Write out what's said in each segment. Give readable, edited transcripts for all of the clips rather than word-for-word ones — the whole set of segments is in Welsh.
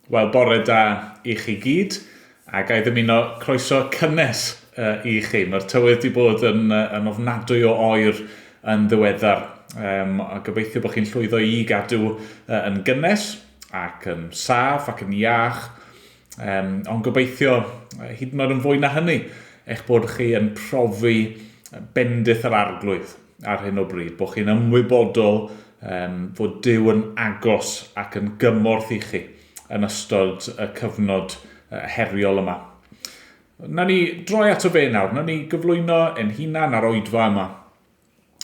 Wel, bore da i chi gyd, a gai ddymuno croeso cynnes i chi. Mae'r tywydd wedi bod yn ofnadwy o oer yn ddiweddar, a gobeithio bod chi'n llwyddo i gadw yn gynnes ac yn saff ac yn iach, ond gobeithio hyd yn oed yn fwy na hynny, eich bod chi yn profi bendith yr arglwydd ar hyn o bryd, bod chi'n ymwybodol fod Duw yn agos ac yn gymorth i chi yn ystod y cyfnod heriol yma. Na ni droi ato fe nawr, na ni gyflwyno ein hunan ar oedfa yma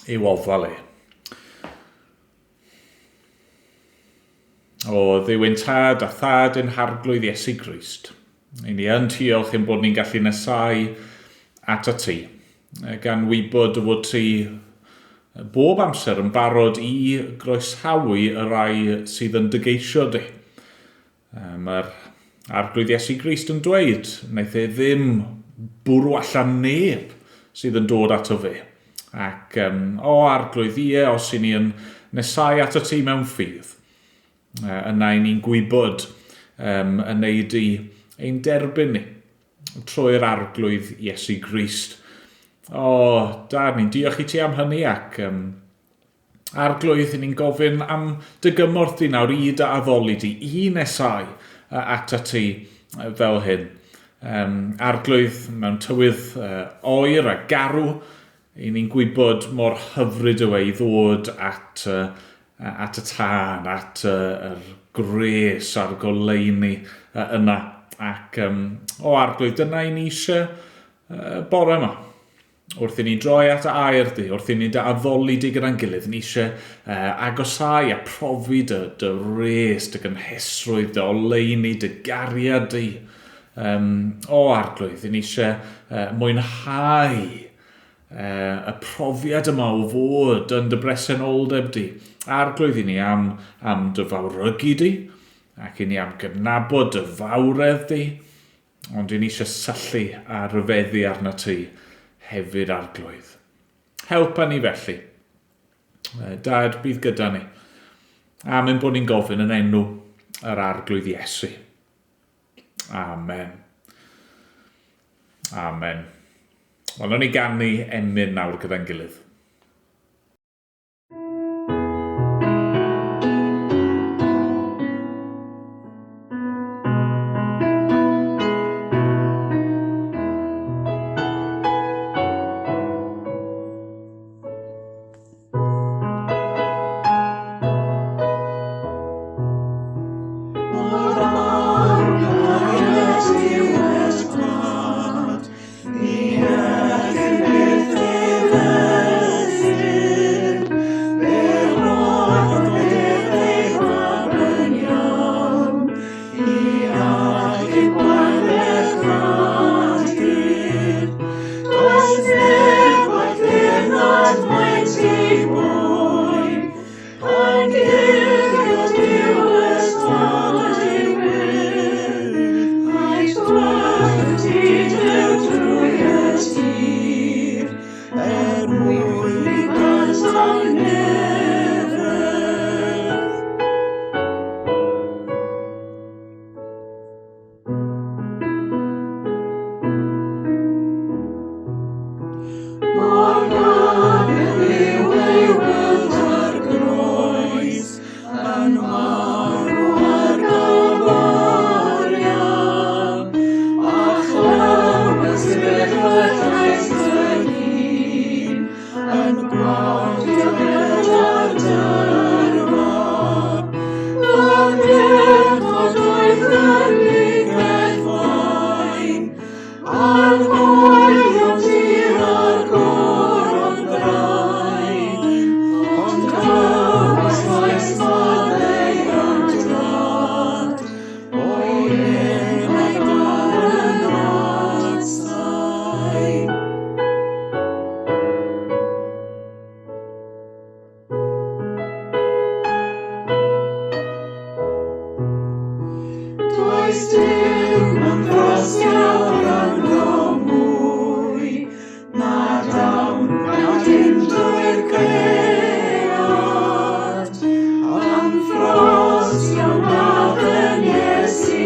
i'w ofal e. O Dduw ein tad a thad ein harglwydd Iesu Grist, i ni yn diolch ein bod ni'n gallu nesau at y ti, gan wybod fod ti bob amser yn barod i groesawu y rai sydd yn dygeisio di. Mae'r arglwydd Iesu Grist yn dweud, wnaeth e ddim bwrw allan neb sydd yn dod ato fe. Ac o arglwydd ie, os i ni yn nesau ato ti mewn ffydd, yna i ni'n gwybod yn neud i ein derbyn ni trwy'r arglwydd Iesu Grist. O, Dad, ni'n diolch i ti am hynny ac arglwydd ni'n gofyn am dy gymorth di nawr i dy addoli di, i nesau at ti fel hyn. Arglwydd mewn tywydd oer a garw, i ni'n gwybod mor hyfryd yw i ddod at y tân, at yr gres a'r goleuni yna. Ac o arglwydd, dyna i ni eisiau bore yma. Wrth i ni droi at y air di, wrth i ni dy addoli di gyda'n gilydd, ni eisiau agosau a profi dy res, dy gynhesrwydd, dy oleuni, dy gariad di. O arglwydd, ni eisiau mwynhau y profiad yma o fod yn dy bresenoldeb di. Arglwydd i ni am dy fawrygu di, ac i ni am gynabod dy fawredd di, ond i ni eisiau syllu a ryfeddu arna ti hefyd arglwydd. Helpa ni felly. Dad, bydd gyda ni. Amen bod ni'n gofyn yn enw yr arglwydd Iesu. Amen. Amen. Wel, o'n i ganu emyn nawr gyda'n gilydd. Am frost iawn a fy Iesu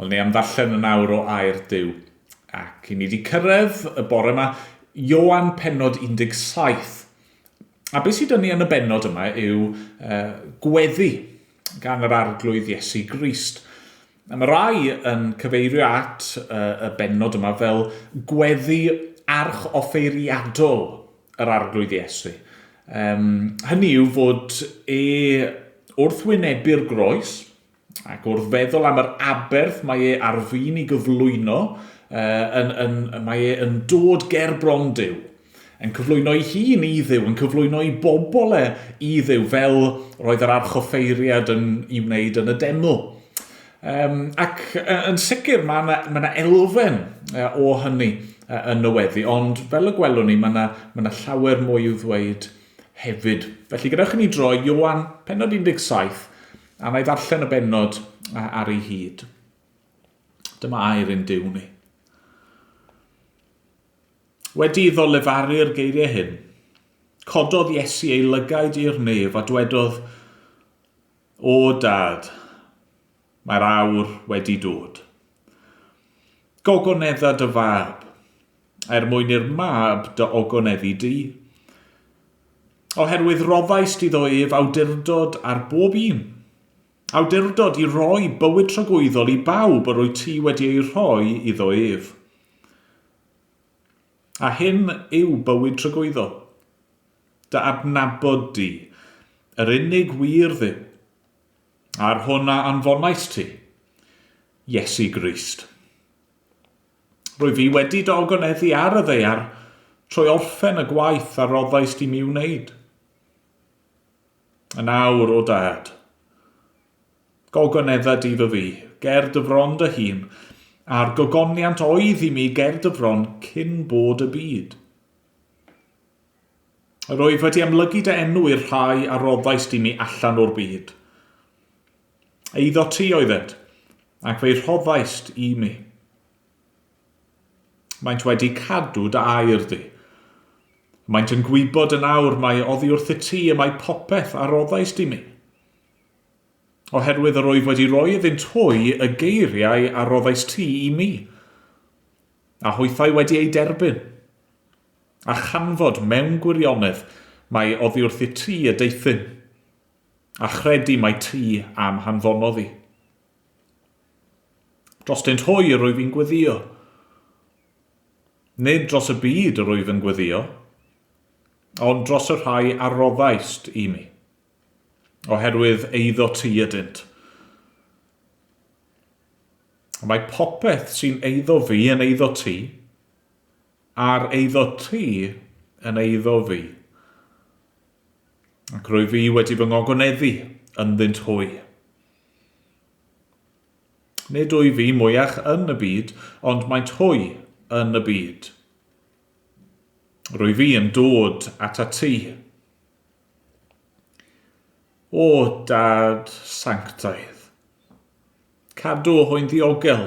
Wel, ni am ddarllen yn awr o air Duw. Ac i ni wedi cyrraedd y bore yma Ioan pennod 17. A beth sydd dyn ni yn y bennod yma yw gweddi gan yr arglwydd Iesu Grist. Mae rai yn cyfeirio at y bennod yma fel gweddi archoffeiriadol yr arglwydd Iesu. Hynny yw fod wrth wynebu'r groes, ac wrth feddwl am yr aberth mae ar fin i gyflwyno, mae yn dod ger bron Duw, yn cyflwyno ei hun i Dduw, yn cyflwyno ei bobl i Dduw, fel roedd yr archoffeiriad i wneud yn y deml. Ac yn sicr mae yna elfen o hynny yn y weddi, ond fel y gwelwn ni, mae yna llawer mwy i'w ddweud hefyd. Felly gadewch i ni droi Ioan pennod 17, a na i ddarllen y bennod ar ei hyd. Dyma air yn Duw ni. Wedi iddo lefaru'r geiriau hyn, cododd Iesu ei lygaid i'r nef a dwedodd, O Dad, mae'r awr wedi dod. Gogonedda dy fab, mwyn i'r mab dy ogoneddu di. Oherwydd roddais di ddo ef awdurdod ar bob un. Awdurdod i roi bywyd tragwyddol i bawb yr wyt ti wedi ei rhoi iddo ef. A hyn yw bywyd tragwyddol. Dy adnabod di, yr unig wir Dduw. Ar hwnna anfonais ti, Iesu Grist. Rwy fi wedi dy ogoneddu ar y ddaear trwy orffen y gwaith a roddais di mi wneud. Yn awr, o Dad, gogonedda di fy fi, ger dy fron dy hun, a'r gogoniant oedd i mi ger dy fron cyn bod y byd. Rwyf wedi amlygu dy enw i'r rhai a roddais di mi allan o'r byd. Eiddo ti oeddet, ac fe'i rhoddais i mi. Maent wedi cadw dy air di. Maent yn gwybod yn awr mae oddi wrth y ti y mae popeth a roddais di mi. Oherwydd yr oedd wedi rhoi iddynt hwy y geiriau a roddais ti i mi. A hwythau wedi ei derbyn. A chanfod mewn gwirionedd mae oddi wrth i ti y deithyn. A chredu mae ti am hanfonodd i. Dros dynt hwy yr oedd fi'n gweddio. Nid dros y byd yr oedd yn gweddio, ond dros y rhai a roddais i mi. Oherwydd eiddo ti ydynt. Mae popeth sy'n eiddo fi yn eiddo ti, a'r eiddo ti yn eiddo fi. Ac rwy fi wedi fy ngogoneddu ynddynt hwy. Nid wy fi mwyach yn y byd, ond maent hwy yn y byd. Rwy fi yn dod at a ti. O Dad sanctaidd, cadw hwy'n ddiogel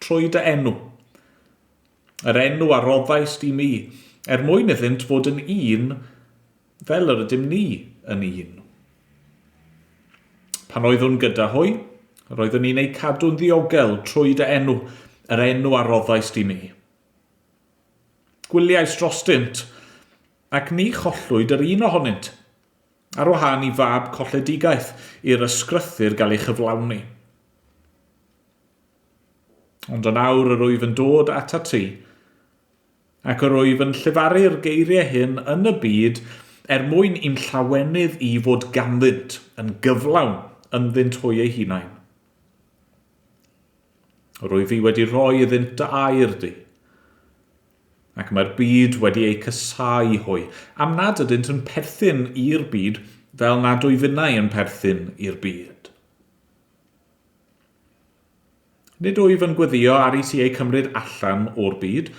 trwy dy enw. Yr enw a roddais di mi, mwyn iddynt fod yn un fel yr ydym ni yn un. Pan oeddwn gyda hwy, roeddwn ni'n ei cadw'n ddiogel trwy dy enw, yr enw a roddais di mi. Gwyliais drostynt, ac ni chollwyd yr un ohonynt, ar wahân i fab colledigaeth i'r ysgrythyr gael ei chyflawni. Ond yn awr yr wyf yn dod at a ti, ac yr wyf yn llefaru'r geiriau hyn yn y byd mwyn i'n llawenydd i fod ganddynt yn gyflawn ynddynt hwy ei hunain. Rwyf fi wedi rhoi iddynt dy air di, ac mae'r byd wedi ei cysau hwy, am nad ydynt yn perthyn i'r byd fel nad wyf ynnau yn perthyn i'r byd. Nid wyf yn gweddio ar i ti ei cymryd allan o'r byd,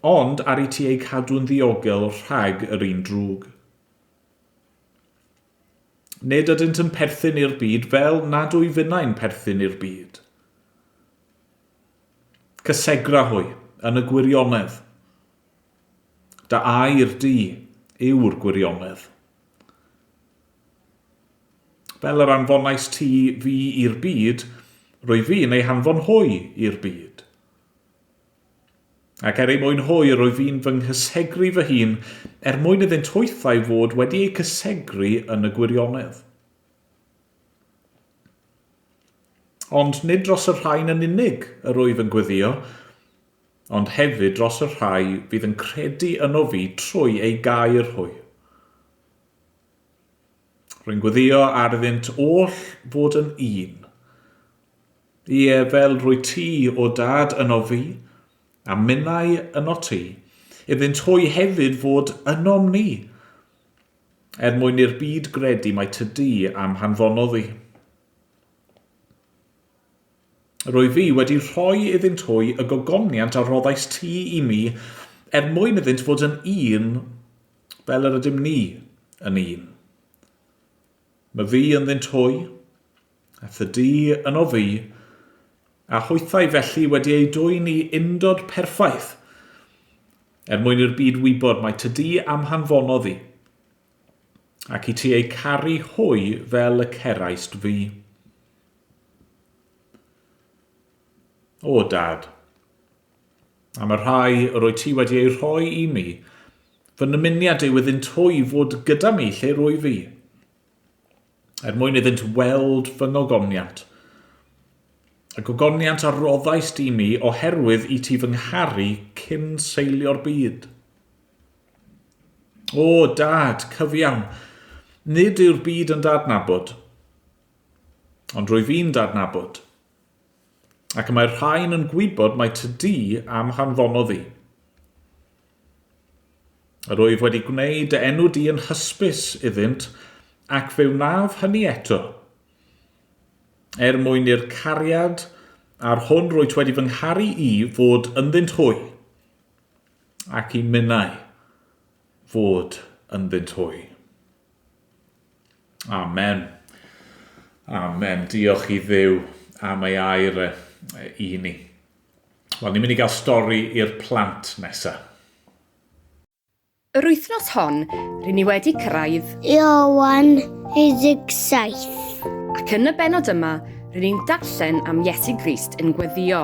ond ar i ti ei cadw'n ddiogel rhag yr un drwg. Nid ydynt yn perthyn i'r byd fel nad wyf ynnau'n perthyn i'r byd. Cysegra hwy yn y gwirionedd. Dy air di yw'r gwirionedd. Fel yr anfonais ti fi i'r byd, rwyf fi'n ei hanfon hwy i'r byd. Ac ei mwyn hwy rwyf fi'n fy nghysegru fy hun mwyn iddynt hwythau fod wedi ei cysegru yn y gwirionedd. Ond nid dros y rhain yn unig yr rwyf yn gweddio, ond hefyd dros y rhai fydd yn credu yno fi trwy ei gair hwy. Rwy'n gweddio ar iddynt oll fod yn un. Ie, fel rwy ti o dad yno fi, a minnau yno ti, iddynt hwy hefyd fod ynom ni, mwyn i'r byd gredu mai tydi am hanfonodd i. Rwyf fi wedi rhoi iddynt hwy y gogoniant a roddais ti i mi, mwyn iddynt fod yn un fel yr ydym ni yn un. Mae fi ynddynt hwy, a thydi yno fi, a hwythau felly wedi ei dwyn i undod perffaith, mwyn i'r byd wybod mai tydi am hanfonodd i, ac i ti ei caru hwy fel y ceraist fi. O dad, am y rhai rwy ti wedi ei rhoi i mi, fy nymuniad yw iddynt hwy fod gyda mi lle rwy fi, mwyn iddynt weld fy ngogoniant. Y gogoniant a roddais di mi oherwydd i ti fy ngharu cyn seilio'r byd. O dad, cyfiawn, nid yw'r byd yn dadnabod, ond rwy fi'n dadnabod, ac mae'r rhain yn gwybod mai tydi am hanfonodd i. Rwyf wedi gwneud dy enw di yn hysbys iddynt, ac fe wnaf hynny eto, mwyn i'r cariad a'r hwn rwyt wedi fy ngharu i fod ynddynt hwy, ac i minnau fod ynddynt hwy. Amen. Amen. Diolch i Dduw am ei air i ni. Wel, ni'n mynd i gael stori i'r plant nesaf. Yr wythnos hon, rydyn ni wedi cyrraedd Iowan 17. Ac yn y bennod yma, rydyn ni'n darllen am Iesu Grist yn gweddio.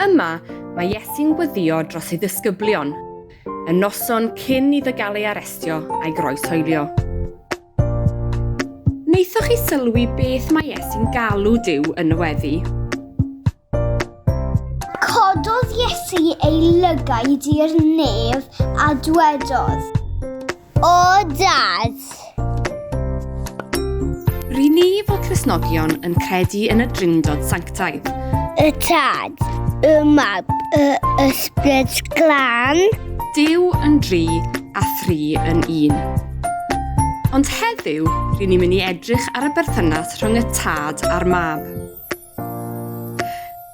Yma, mae Iesu'n gweddio dros ei ddisgyblion, y noson cyn iddo gael ei arestio a'i groeshoelio. Wnaethoch chi sylwi beth mae Iesu'n galw Duw yn y weddi? Cododd Iesu ei lygaid i'r nef a dwedodd, O Dad! Rydyn ni fel Cristnogion yn credu yn y Drindod Sanctaidd. Y Tad, y Mab, y Ysbryd Glân. Duw yn dri a thri yn un. Ond heddiw, rydyn ni'n mynd i edrych ar y berthynas rhwng y Tad a'r Mab.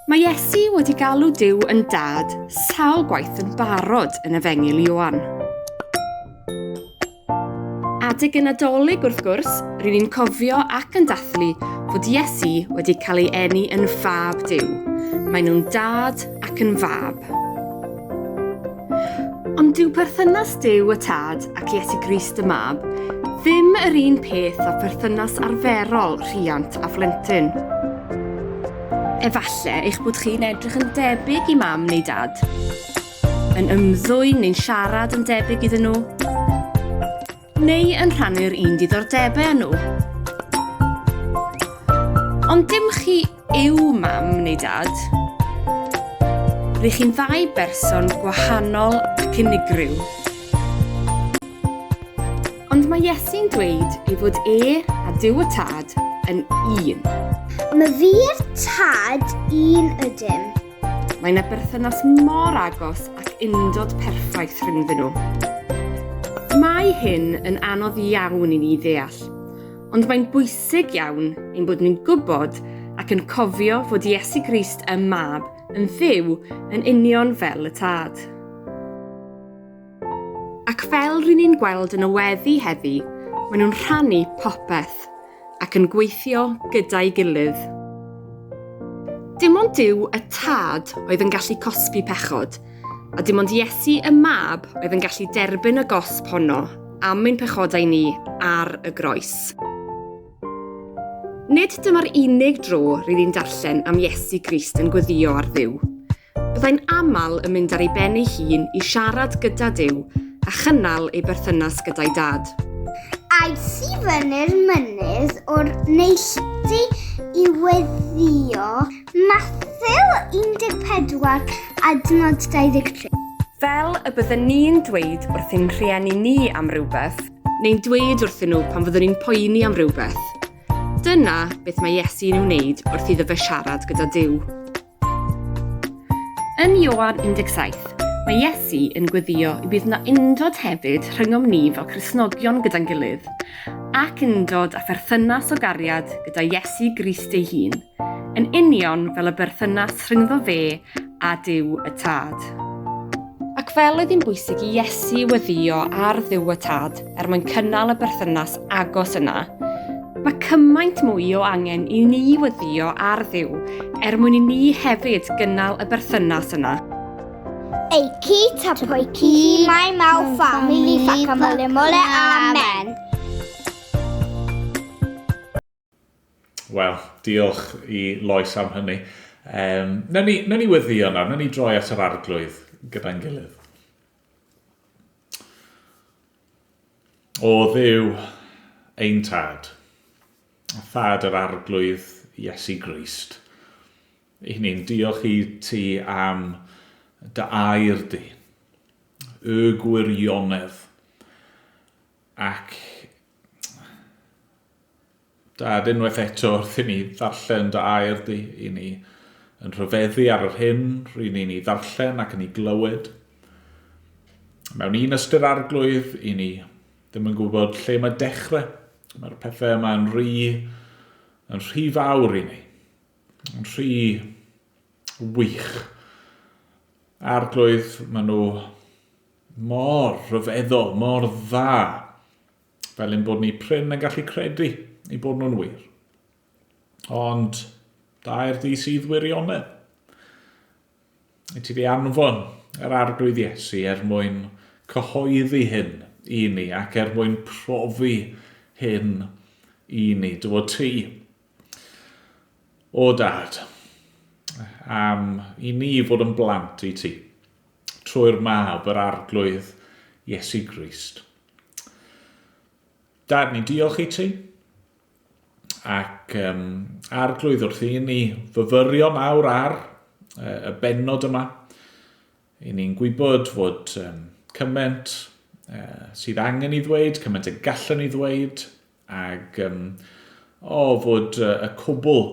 Mae Iesu wedi galw Duw yn Dad sawl gwaith yn barod yn Efengil Ioan. Adeg yn Nadolig wrth gwrs, rydyn ni'n cofio ac yn dathlu fod Iesu wedi cael ei eni yn Fab Duw. Mae nhw'n Dad ac yn Fab. Ond dyw perthynas Duw y Tad ac Iesu Grist y Mab ddim yr un peth â perthynas arferol rhiant a phlentyn. Efallai eich bod chi'n edrych yn debyg i mam neu dad, yn ymddwyn neu'n siarad yn debyg iddyn nhw, neu yn rhannu'r un diddordebau â nhw. Ond dim chi yw mam neu dad. rydych chi'n ddau berson gwahanol ac unigryw. Ond mae Iesu'n dweud ei fod a Duw y Tad yn un. Mae fi'r tad un ydym. Mae yna berthynas mor agos ac undod perffaith rhyngddyn nhw. Mae hyn yn anodd iawn i ni ddeall, ond mae'n bwysig iawn ein bod ni'n gwybod ac yn cofio fod Iesu Grist y Mab yn Dduw yn union fel y Tad. Ac fel rydyn ni'n gweld yn y weddi heddi, maen nhw'n rhannu popeth ac yn gweithio gyda'i gilydd. Dim ond Duw y Tad oedd yn gallu cosbi pechod, a dim ond Iesu y Mab oedd yn gallu derbyn y gosb honno am ein pechodau ni ar y groes. Nid dyma'r unig dro rydyn ni'n darllen am Iesu Grist yn gweddio ar Dduw. Byddai'n aml yn mynd ar ei ben ei hun i siarad gyda Duw a chynnal ei berthynas gyda'i Dad. Ais i fyny'r mynydd o'r neilltu i weddio Mathew 14 adnod 23. Fel y byddwn ni'n dweud wrth ein rhieni ni am rywbeth, neu'n dweud wrthyn nhw pan fyddwn ni'n poeni am rywbeth. Dyna beth mae Iesu'n wneud wrth iddo fe siarad gyda Duw. Yn Ioan 17, mae Iesu yn gweddio i bydd yna undod hefyd rhyngom ni fel Cristnogion gyda'n gilydd, ac undod a pherthynas o gariad gyda Iesu Grist ei hun, yn union fel y berthynas rhyngddo fe a Duw y Tad. Ac fel oedd hi'n bwysig i Iesu weddio ar Dduw y Tad mwyn cynnal y berthynas agos yna, mae cymaint mwy o angen i ni weddio ar Dduw mwyn i ni hefyd gynnal y berthynas yna. Ei ci tapoi ci mai mau family ffacamole mole amen. Wel, diolch i Lois am hynny. Newn ni weddio yna, newn ni droi at yr arglwydd gyda'n gilydd. O Dduw ein Tad, a Thad yr arglwydd Iesu Grist. I ni'n diolch i ti am dy air di, y gwirionedd, ac Dad, unwaith eto wrth i ni ddarllen dy air di, i ni yn rhyfeddu ar yr hyn rydyn ni'n ei ddarllen ac yn ei glywed. Mewn un ystyr arglwydd, i ni ddim yn gwybod lle mae dechrau. Mae'r pethau yma yn rhy fawr i ni, yn rhy wych. Arglwydd, maen nhw mor rhyfeddol, mor dda, fel ein bod ni prin yn gallu credu i bod nhw'n wir. Ond, dair di sydd wirionedd. I ti di anfon yr arglwydd Iesu mwyn cyhoeddi hyn i ni ac mwyn profi hyn i ni. Dwi ti, o Dad, am i ni fod yn blant i ti, trwy'r mab yr arglwydd Iesu Grist. Dad, ni diolch i ti, ac arglwydd wrth i ni fyfyrio nawr ar y bennod yma. I ni'n gwybod fod cymaint sydd angen i ddweud, cymaint y gallen i ddweud, ac fod y cwbl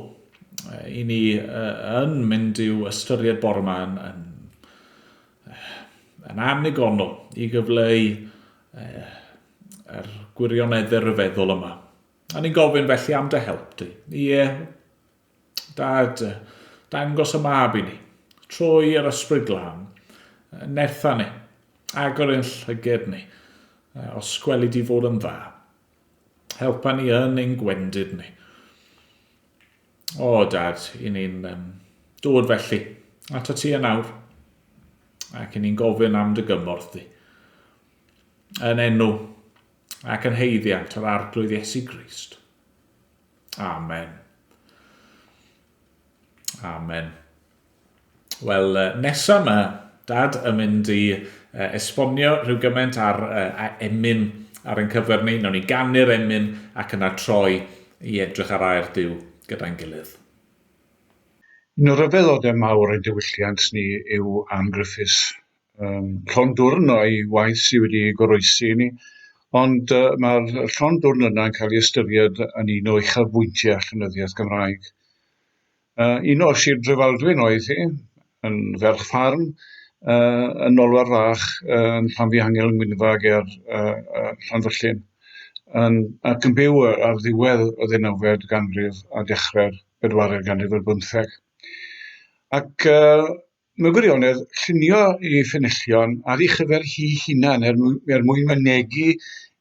i ni yn mynd i'w ystyried bore yma yn annigonol i gyfleu yr gwirioneddau rhyfeddol yma. A ni'n gofyn felly am dy help di. Dad, dangos y mab i ni, trwy yr ysbryd glân, netha ni, agor ein llyged ni, os gweli di fod yn dda. Helpa ni yn ein gwendid ni. O, Dad, i ni'n dod felly at y ti yn awr, ac i ni'n gofyn am dy gymorth di. Yn enw ac yn heiddiant yr arglwydd Iesu Grist. Amen. Amen. Wel, nesa yma, Dad, yn mynd i esbonio rhyw gymaint ar emyn ar ein cyfer ni. Nawn ni ganu'r emyn ac yna troi i edrych ar air Duw gyda'n gilydd. Un o'r ryfeddodau mawr ein diwylliant ni yw Anne Griffiths. Llon dwrn o'i waith sydd wedi goroesi ni, ond mae'r llon dwrn yna yn cael ei ystyried yn un o uchelbwyntiau llenyddiaeth Gymraeg. Un o Sir Drefaldwyn oedd hi, yn ferch ffarm, yn olwar fach yn Llanfihangel yng Ngwynfa ger Llanfyllin, ac yn byw ar ddiwedd o ddeunawfed ganrif a dechrau'r 4 ganrif ar 15. Ac mewn gwirionedd, llunio ei ffenillion ar ei chyfer hi hunan mwyn mynegu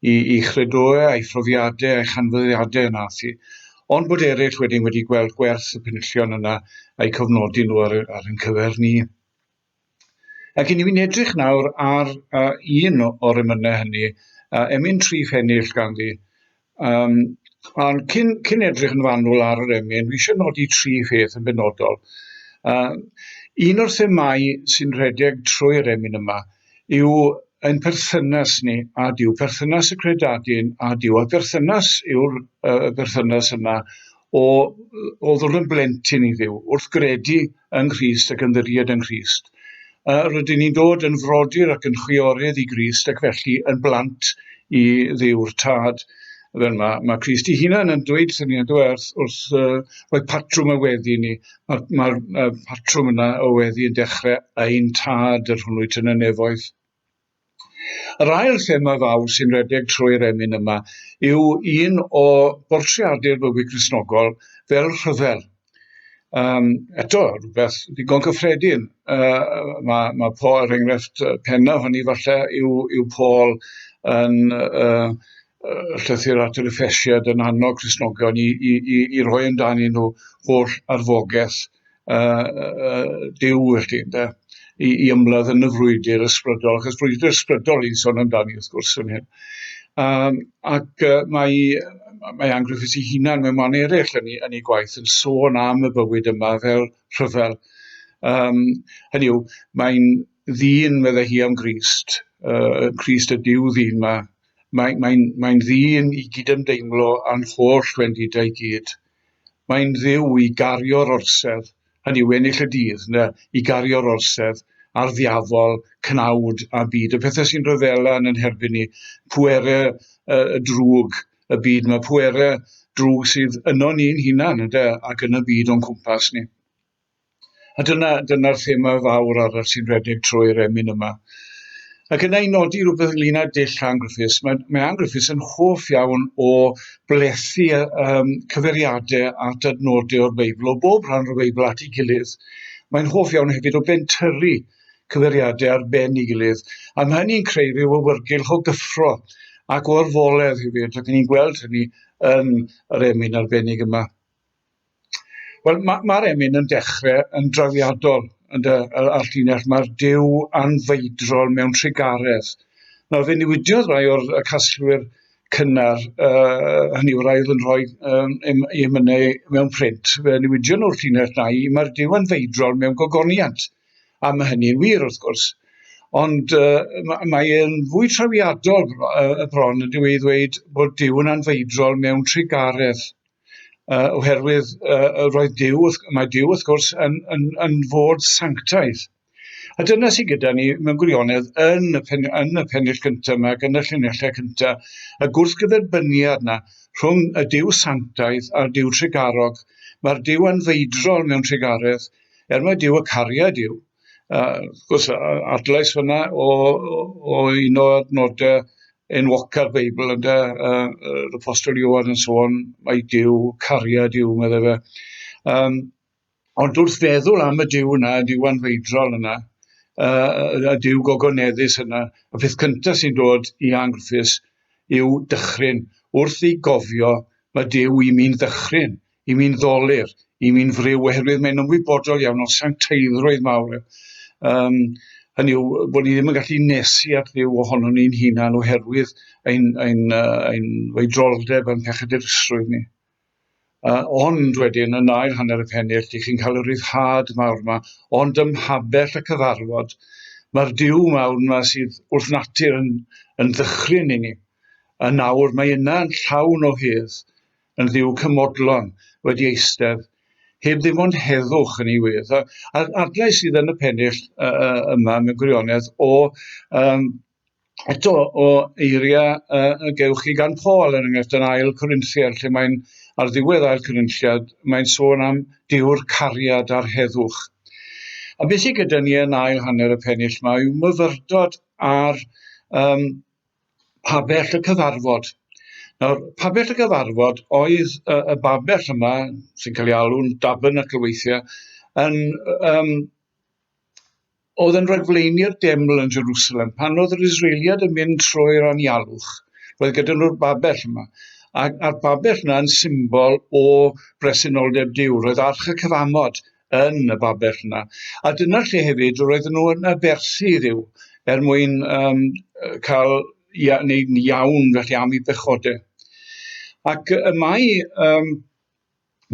i chredoau, a'i phrofiadau, a'i chanfyddiadau nath hi, ond bod eraill wedi gweld gwerth y penillion yna a'i cofnodi nhw ar ein cyfer ni. Ac i ni fi'n edrych nawr ar un o'r emynau hynny, emyn 3 phennill ganddi. Ond cyn edrych yn fanwl ar yr emyn, dwi eisiau nodi 3 pheth yn benodol. Un o'r themau sy'n rhedeg trwy'r emyn yma yw ein perthynas ni a Dyw, perthynas y credadyn a Dyw. A perthynas yw'r perthynas yna o ddod yn blentyn i Dduw, wrth gredu yng Nghrist ac yn ddiried yng Nghrist. Rydyn ni'n dod yn frodyr ac yn chwiorydd i Grist ac felly yn blant i Dduw'r Tad. Fel mae Crist ei hunan yn dweud hynny wrth rhoi patrwm y weddi ni. Mae'r patrwm yna o weddi yn dechrau ein tad yr hwnnwyd yn y nefoedd. Yr ail thema fawr sy'n redeg trwy'r emyn yma yw un o bortreadu'r bywyd Cristnogol fel rhyfel. Eto, rhywbeth digon cyffredin. Mae Paul, er enghraifft penna hynny falle yw Paul yn llythyr at yr Effesiad yn annog Cristnogion i roi amdani nhw holl arfogaeth Dyw felly, i ymladd yn y frwydr ysbrydol, achos frwydr ysbrydol i'n sôn amdani wrth gwrs yn hyn. Ac mae Anne Griffiths ei hunan mewn man eraill yn ei gwaith yn sôn am y bywyd yma fel rhyfel. Hynny yw, mae'n ddyn medde hi am Grist, Crist y Dyw ddyn yma. Mae'n ddyn i gydymdeimlo a'n holl wendidau gyd. Mae'n dduw i gario'r orsedd, hynny yw ennill y dydd, i gario'r orsedd a'r ddiafol, cnawd a byd. Y pethau sy'n rhyfela yn herbyn ni, pwerau drwg y byd, mae pwerau drwg sydd yno ni'n hunan ac yn y byd o'n cwmpas ni. A dyna'r thema fawr arall sy'n redeg trwy'r emyn yma. Ac yna i nodi rhywbeth ynglyn â dull Anne Griffiths. Mae Anne Griffiths yn hoff iawn o blethu cyfeiriadau at adnodau o'r Beibl, o bob rhan o'r Beibl at ei gilydd. Mae'n hoff iawn hefyd o bentyrru cyfeiriadau ar ben ei gilydd. A mae hynny'n creu rhyw awyrgylch o gyffro ac o arfoledd hefyd, ac ni'n gweld hynny yn yr emyn arbennig yma. Wel, mae'r emyn yn dechrau yn drawiadol ar llinell. Mae'r Dyw anfeidrol mewn trigaredd. Nawr, fe newidiodd rai o'r casglwyr cynnar, hynny yw rai oedd yn rhoi ei emynau mewn print. Fe newidio nhw'r llinell na i, mae'r Dyw anfeidrol mewn gogoniant. A mae hynny'n wir wrth gwrs. Ond mae'n fwy trawiadol bron yn dweud bod Dyw yn anfeidrol mewn trigaredd. Oherwydd mae Dyw wrth gwrs yn fod sanctaidd. A dyna sydd gyda ni mewn gwirionedd yn y pennill cyntaf yma, yn y llinellau cyntaf, y gwrthgyferbyniad yna rhwng y Dyw sanctaidd a'r Dyw trigarog. Mae'r Dyw anfeidrol mewn trigaredd, mae Dyw y cariad yw. Wrth gwrs, adlais fyna o un o adnodau enwoca'r Beibl, yr Apostol Ioan yn sôn, mae Dyw cariad yw, meddai fe. Ond wrth feddwl am y Dyw yna, y Dyw anfeidrol yna, y Dyw gogoneddus yna, y peth cyntaf sy'n dod i Anne Griffiths yw dychryn. Wrth ei gofio, mae Dyw i mi'n ddychryn, i mi'n ddolir, i mi'n friw, oherwydd mae'n ymwybodol iawn o sancteiddrwydd mawr. Hynny yw bod ni ddim yn gallu nesu at Dduw ohono ni'n hunan oherwydd ein weidroldeb yn pechadurysrwydd ni. Ond wedyn, yn ail hanner y pennill, chi'n cael y ryddhad mawr yma, ond ymhabell y cyfarfod, mae'r Dyw mawr yma sydd wrth natur yn ddychryn i ni. A nawr mae yna'n llawn o hedd, yn Dduw cymodlon wedi eistedd, heb ddim ond heddwch yn ei wedd. A'r adlais sydd yn y pennill yma mewn gwirionedd eto o eiriau gewch chi gan Paul yn enghraifft yn ail Corinthiaid, lle mae'n ar ddiwedd ail Corinthiad, mae'n sôn am diw'r cariad a'r heddwch. A beth sydd gyda ni yn ail hanner y pennill yma yw myfyrdod ar pabell y cyfarfod. Nawr, pabell y cyfarfod oedd y babell yma, sy'n cael ei alw'n Tabernacl oedd yn ragflaenu'r deml yn Jerusalem. Pan oedd yr Israeliad yn mynd trwy'r anialwch, roedd gyda nhw'r babell yma. A'r babell yna yn symbol o bresenoldeb Duw. Roedd arch y cyfamod yn y babell yna. A dyna lle hefyd roedd nhw yn aberthu Dduw mwyn cael wneud iawn felly am ei bechodau. Ac mae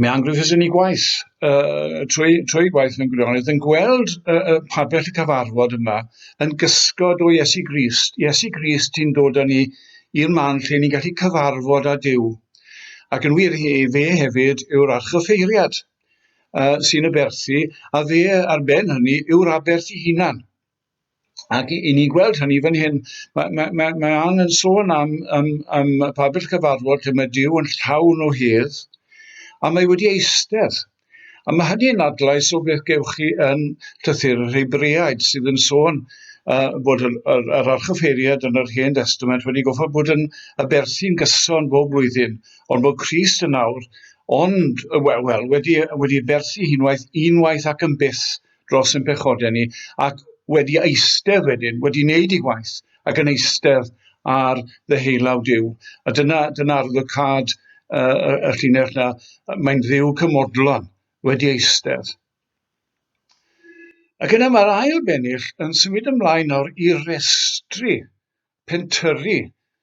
Angriffis yn ei gwaith, trwy gwaith mewn gwirionedd, yn gweld pabell y cyfarfod yma yn gysgod o Iesu Grist. Iesu Grist sy'n dod â ni i'r man lle ni'n gallu cyfarfod â Duw. Ac yn wir fe hefyd yw'r archoffeiriad sy'n aberthu, a fe ar ben hynny yw'r aberth ei hunan. Ac i ni gweld hynny fan hyn, mae angen sôn am pabell cyfarfod lle mae Duw yn llawn o hedd, a mae wedi eistedd. A mae hynny'n adlais o beth gewch chi yn llythyr yr Hebreaid sydd yn sôn bod yr archoffeiriad yn yr Hen Testament wedi goffo bod yn aberthu'n gyson bob blwyddyn, ond bod Crist yn nawr, ond wedi aberthu unwaith ac yn byth dros ein pechodau ni, ac wedi eistedd wedyn, wedi wneud ei gwaith, ac yn eistedd ar ddeheulaw Duw. A dyna'r arwyddocad y llinell yna, mae'n Dduw cymodlon wedi eistedd. Ac yna mae'r ail bennill yn symud ymlaen nawr i restru, pentyrru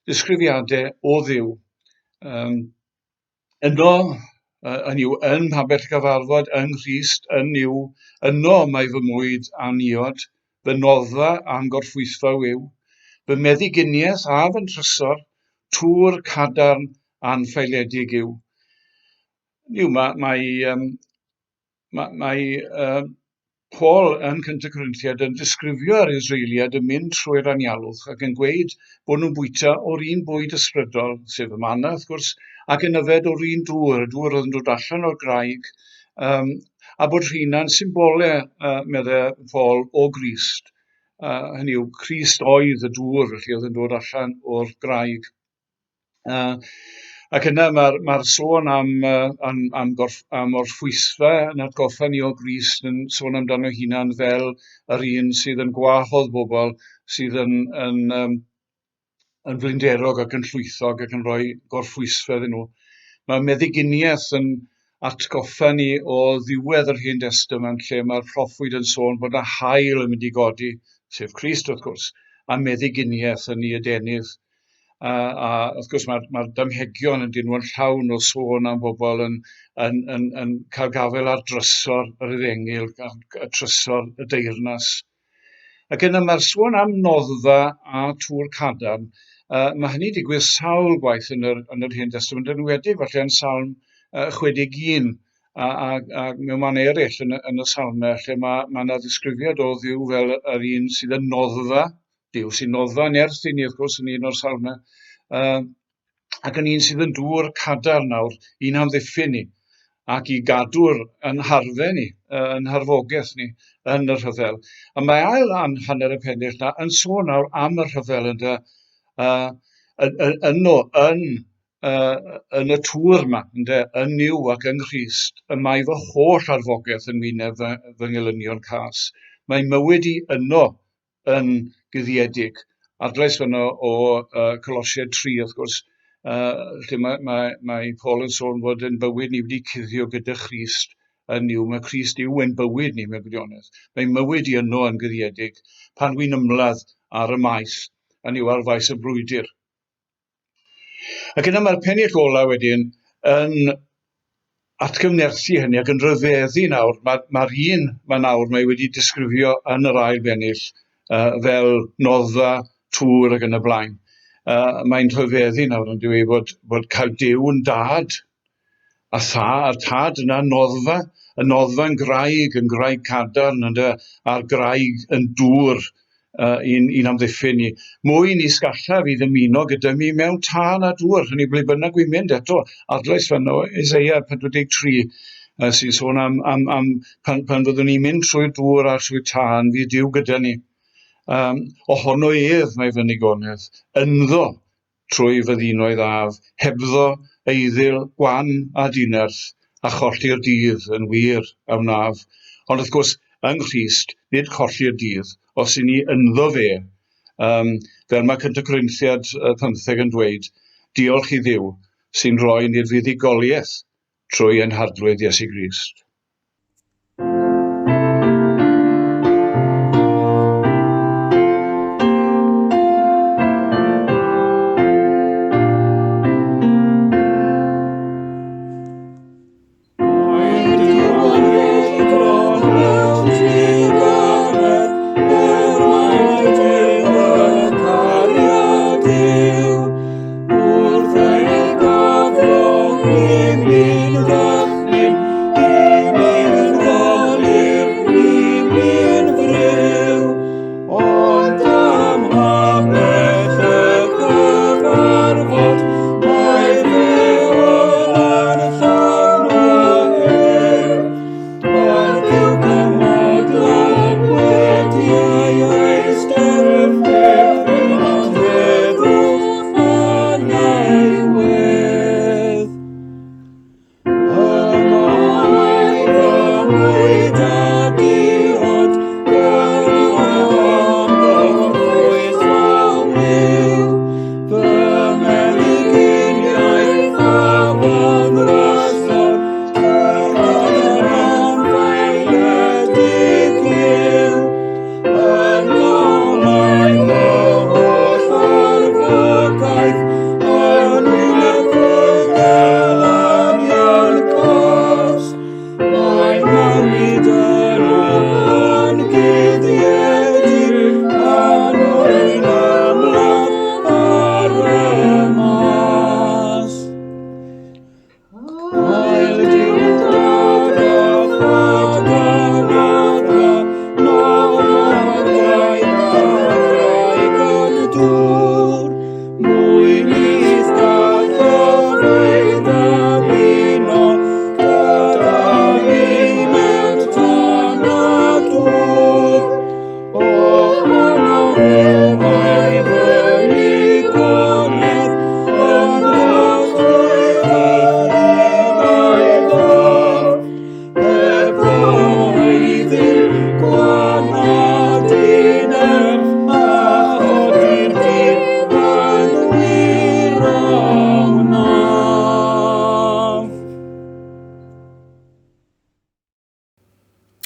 disgrifiadau o Dduw. Yn pabell cyfarfod, yng Nghrist, yno mae fy mwyd aniod, fy noddfa a'n gorffwythfa yw, fy meddyginiaeth a fy ntrysor, tŵr cadarn a'n ffeiledig yw. Mae Paul yn Cynta Corinthiad yn disgrifio'r Israeliad yn mynd trwy'r anialwch ac yn gweud bod nhw'n bwyta o'r un bwyd ysbrydol, sef y manna, wrth gwrs, ac yn yfed o'r un dŵr, y dŵr oedd yn dod allan o'r graig, a bod rheina'n symbolau, meddai Paul, o Grist. Hynny yw, Crist oedd y dŵr, felly oedd yn dod allan o'r graig. Ac yna mae'r sôn am orffwysfa yn atgoffa ni o Grist yn sôn amdano hunan fel yr un sydd yn gwahodd bobl sydd yn flinderog ac yn llwythog ac yn rhoi gorffwysfa iddyn nhw. Mae meddyginiaeth yn atgoffa ni o ddiwedd yr Hen Testament lle mae'r proffwyd yn sôn bod y haul yn mynd i godi, sef Crist wrth gwrs, a meddyginiaeth yn ei adenydd. A wrth gwrs mae'r damhegion yn dynwyn llawn o sôn am bobl yn cael gafel ar drysor yr Iddengil, a trysor y deyrnas. Ac yna mae'r sôn am noddfa a tŵr cadarn. Mae hynny digwydd sawl gwaith yn yr Hen Testament, yn enwedig falle yn Salm 61 a mewn man eraill yn y salmau lle mae yna ddisgrifiad o Dduw fel yr un sydd yn noddfa, Duw sy'n noddfa nerth i ni wrth gwrs yn un o'r salmau, ac yn un sydd yn dŵr cadarn nawr, un amddiffyn ni, ac i gadw'r yn harfe ni, yn harfogaeth ni, yn y rhyfel. A mae ail hanner y pennill yna yn sôn nawr am y rhyfel yn y tŵr yma, yn Niw ac yn Christ, y mae fy holl arfogaeth yn wyneb fy ngelynion cas. Mae mywyd i yno yn gyddiedig. Adlais fyno o Colosiaid 3, wrth gwrs, lle mae Paul yn sôn bod yn bywyd ni wedi cuddio gyda Christ yn Niw. Mae Christ yw ein bywyd ni mewn gwirionedd. Mae mywyd i yno yn gyddiedig pan wy'n ymladd ar y maes, a niw ar faes y brwydyr. Ac yna mae'r pennill ola wedyn yn atgyfnerthu hynny ac yn rhyfeddu nawr. Mae'r un mae wedi disgrifio yn yr ail bennill fel noddfa, tŵr ac yn y blaen. Mae'n rhyfeddu nawr yn dweud bod cael Duw yn dad, a tad yna noddfa, y noddfa'n graig cadarn, a'r graig yn dŵr un amddiffyn ni. Mwy ni sgalla fi ddymuno gyda mi mewn tân a dŵr, hynny ble bynnag wy'n mynd eto. Adlais fan o Eseia 43 sy'n sôn am pan fyddwn ni'n mynd trwy'r dŵr a trwy'r tân, fi Duw gyda ni. Ohono ef mae fy nigonedd, ynddo trwy fyddinoedd af, hebddo eiddyl gwan a dinerth, a cholli'r dydd yn wir a wnaf. Ond wrth gwrs, yng Nghrist, nid cholli'r dydd, os i ni ynddo fe, fel mae Cynta Corinthiad 15 yn dweud, diolch i Dduw sy'n rhoi ni'r fuddugoliaeth trwy ein hadrwydd Iesu Grist.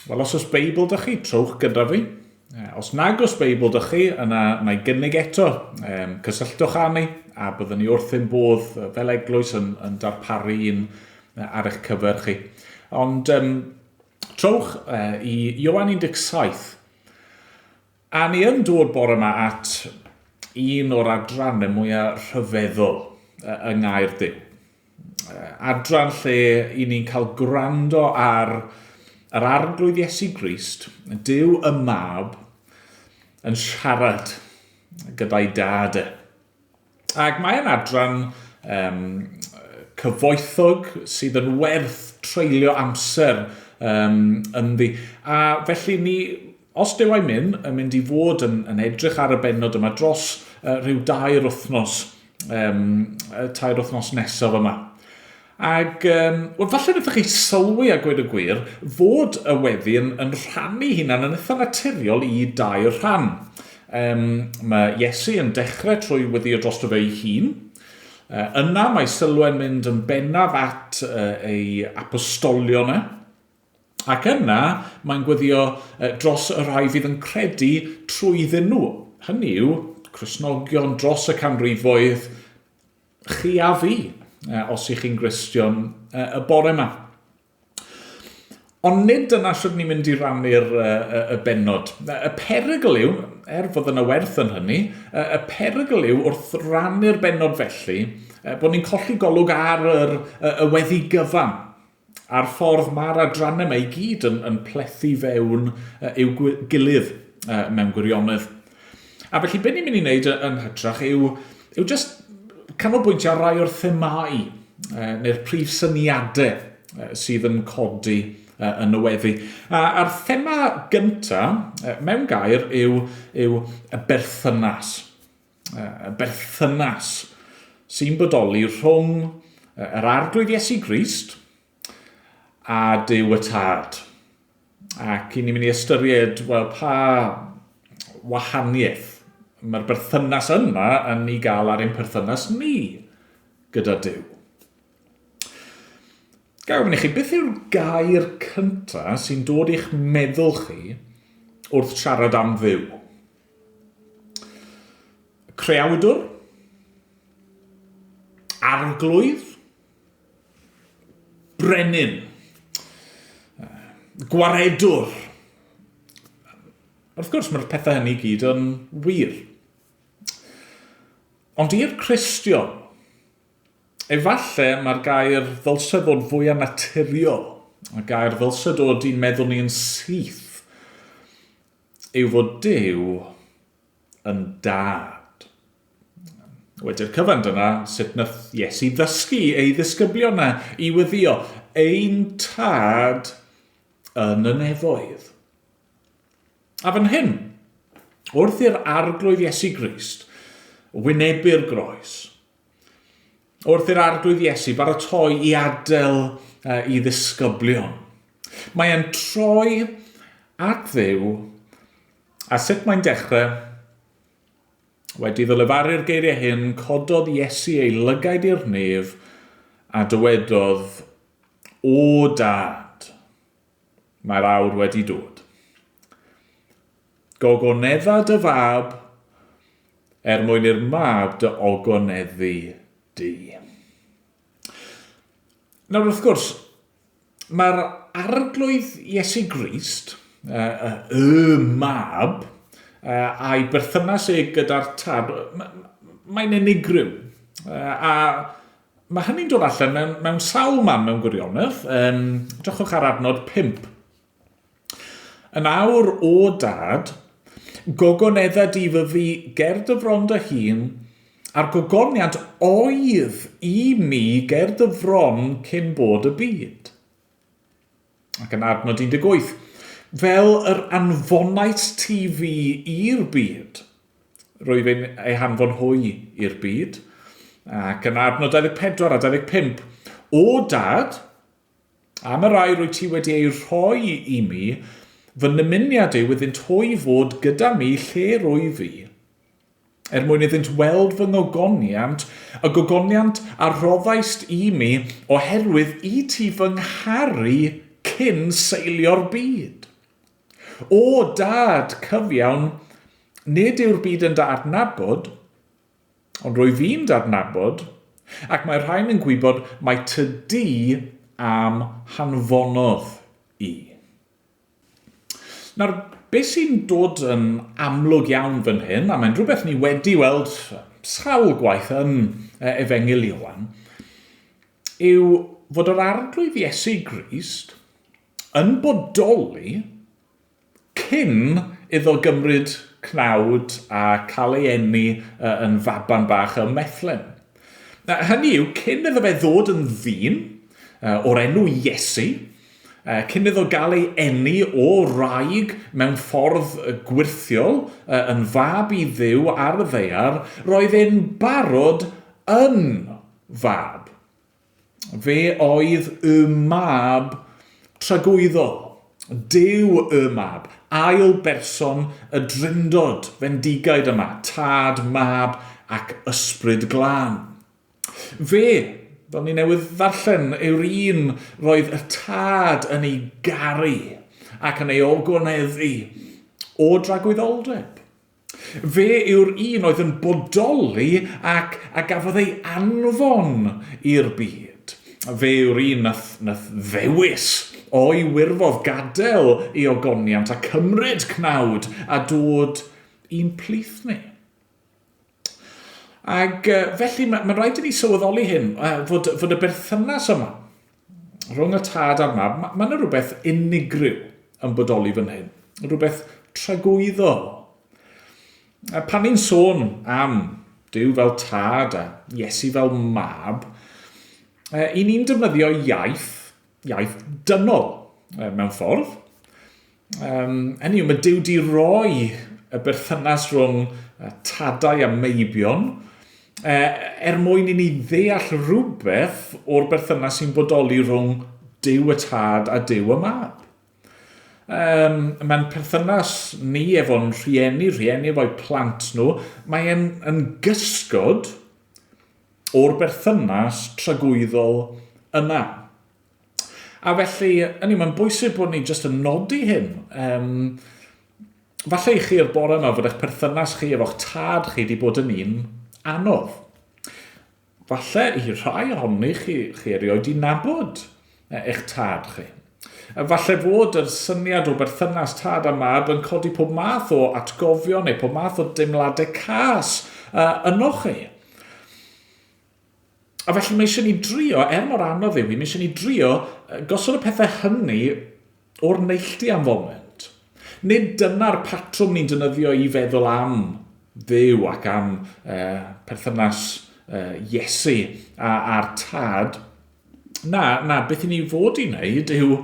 Wel, os oes Beibl dych chi, trowch gyda fi. Os nag oes Beibl dych chi, yna na i gynnig eto, cysylltwch â ni, a byddwn ni wrth ein bodd fel eglwys yn darparu un ar eich cyfer chi. Ond trowch i Ioan 17. A ni yn dod bore yma at un o'r adrannau mwyaf rhyfeddol yng Caerdydd. Adran lle i ni'n cael gwrando ar yr arglwydd Iesu Grist, Duw y Mab, yn siarad gyda'i dad. Ac mae'n adran cyfoethog sydd yn werth treulio amser ynddi. A felly ni, os dyw ei mynd i fod yn edrych ar y bennod yma dros rhyw 2 wythnos, 2 wythnos nesaf yma. Ac falle wnaethoch chi sylwi a gweud y gwir fod y weddi yn rhannu hunan yn eitha naturiol i 2 rhan. Mae Iesu yn dechrau trwy weddio dros fe ei hun. Yna mae sylwau'n mynd yn bennaf at ei apostolion e. Ac yna mae'n gweddio dros y rhai fydd yn credu trwyddyn nhw. Hynny yw, Cristnogion dros y canrifoedd, chi a fi, os ych chi'n Gristion y bore yma. Ond nid yna sydd ni'n mynd i rannu'r bennod. Y perygl yw, fod yna werth yn hynny, y perygl yw wrth rannu'r bennod felly, bod ni'n colli golwg ar y weddi gyfan. a'r ffordd mae'r adrannau yma i gyd yn plethu fewn i'w gilydd mewn gwirionedd. A felly, be ni'n mynd i wneud yn hytrach yw just canolbwyntio ar rai o'r themau neu'r prif syniadau sydd yn codi yn y weddi. A'r thema gyntaf mewn gair yw y berthynas. Y berthynas sy'n bodoli rhwng yr arglwydd Iesu Grist a Duw y Tad. Ac ni'n mynd i ystyried, pa wahaniaeth mae'r berthynas yna yn ei gael ar ein perthynas ni gyda Duw. Gawyn i chi, beth yw'r gair cyntaf sy'n dod i'ch meddwl chi wrth siarad am Dduw? Creawdwr? Arglwydd? Brenin? Gwaredwr? Wrth gwrs, mae'r pethau hynny gyd yn wir. Ond i'r Cristion, efallai mae'r gair ddylse ddod fwy a naturiol. Y gair ddylse dod i'n meddwl ni yn syth yw fod Duw yn dad. Wedi'r cyfan dyna, sut nath Iesu ddysgu ei ddisgyblion yna i weddio ein tad yn y nefoedd. A fan hyn, wrth i'r arglwydd Iesu Grist wynebu'r groes, wrth i'r arglwydd Iesu baratoi i adael i ddisgyblion, mae'n troi at Dduw, a sut mae'n dechrau, wedi ddylefaru'r geiriau hyn, cododd Iesu ei lygaid i'r nef a dywedodd, o dad, mae'r awr wedi dod. Gogonedda dy fab, mwyn i'r mab dy ogoneddu di. Nawr, wrth gwrs, mae'r arglwydd Iesu Grist, y mab, a'i berthynas ei gyda'r tad, mae'n unigryw. A mae hynny'n dod allan mewn sawl man mewn gwirionedd. Drychwch ar adnod 5. Yn awr o dad, gogonedda di fy fi ger dy fron dy hun, a'r gogoniant oedd i mi ger dy fron cyn bod y byd. Ac yn adnod 18, fel yr anfonaeth ti fi i'r byd, rwyf yn ei hanfon hwy i'r byd. Ac yn adnod 24 a 25, o dad, am y rai rwy ti wedi ei rhoi i mi, fy nymuniad yw iddynt hwy fod gyda mi lle rwy fi, mwyn iddynt weld fy ngogoniant, y gogoniant a roddaist i mi oherwydd i ti fy ngharu cyn seilio'r byd. O dad cyfiawn, nid yw'r byd yn dadnabod, ond rwy fi'n dadnabod, ac mae rhain yn gwybod mae tydi am hanfonodd i. Nawr, beth sy'n dod yn amlwg iawn fan hyn, a mae'n rhywbeth ni wedi weld sawl gwaith yn Efengyl Ioan, yw fod yr arglwydd Iesu Grist yn bodoli cyn iddo gymryd cnawd a cael ei eni yn faban bach ym Methlen. Hynny yw, cyn iddo fe ddod yn ddyn o'r enw Iesu, cyn iddo gael ei eni o wraig mewn ffordd gwirthiol yn fab i Dduw ar y ddaear, roedd e'n barod yn fab. Fe oedd y mab tragwyddol, Duw y mab, ail berson y drindod, fendigaid yma, tad, mab ac ysbryd glân. Fe, fel ni newydd ddarllen, yw'r un roedd y tad yn ei garu ac yn ei ogoneddu o dragwyddoldeb. Fe yw'r un oedd yn bodoli ac gafodd ei anfon i'r byd. Fe yw'r un nath ddewis o'i wirfodd gadael ei ogoniant a cymryd cnawd a dod i'n plith ni. Ac felly mae'n rhaid i ni sylweddoli hyn, fod y berthynas yma rhwng y tad a'r mab, mae yna rhywbeth unigryw yn bodoli fan hyn. Rhywbeth tragwyddol. Pan ni'n sôn am Duw fel tad a Iesu fel mab, i ni'n defnyddio iaith dynol mewn ffordd. Hynny yw, mae Duw di roi y berthynas rhwng tadau a meibion mwyn i ni ddeall rhywbeth o'r berthynas sy'n bodoli rhwng Duw y tad a Duw y mab. Mae'n perthynas ni efo'n rhieni efo'i plant nhw, mae'n gysgod o'r berthynas tragwyddol yna. A felly, mae'n bwysig bod ni jyst yn nodi hyn. Falle i chi'r bore yma fod eich perthynas chi efo'ch tad chi wedi bod yn un anodd. Falle i rai ohoni chi erioed i nabod eich tad chi. Falle fod yr syniad o berthynas tad a mab yn codi pob math o atgofion neu pob math o deimladau cas yno chi. A felly mae eisiau ni drio, mor anodd yw hi, mae eisiau ni drio gosod y pethau hynny o'r neilltu am foment. Nid dyna'r patrwm ni'n defnyddio i feddwl am Dduw ac am perthynas Iesu a'r tad. Na, beth i ni fod i wneud yw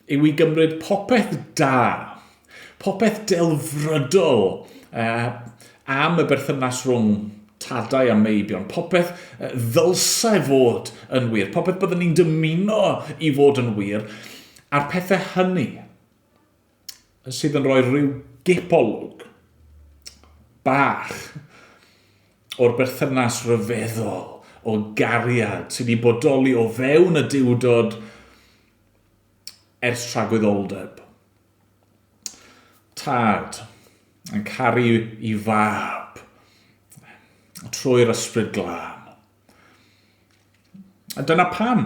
i gymryd popeth da, popeth delfrydol am y berthynas rhwng tadau a meibion, popeth ddylsai fod yn wir, popeth byddwn ni'n dymuno i fod yn wir, a'r pethau hynny sydd yn rhoi rhyw gipolwg bach o'r berthynas ryfeddol o gariad sydd wedi bodoli o fewn y diwdod ers tragwyddoldeb. Tad yn caru i fab trwy'r ysbryd glân. A dyna pan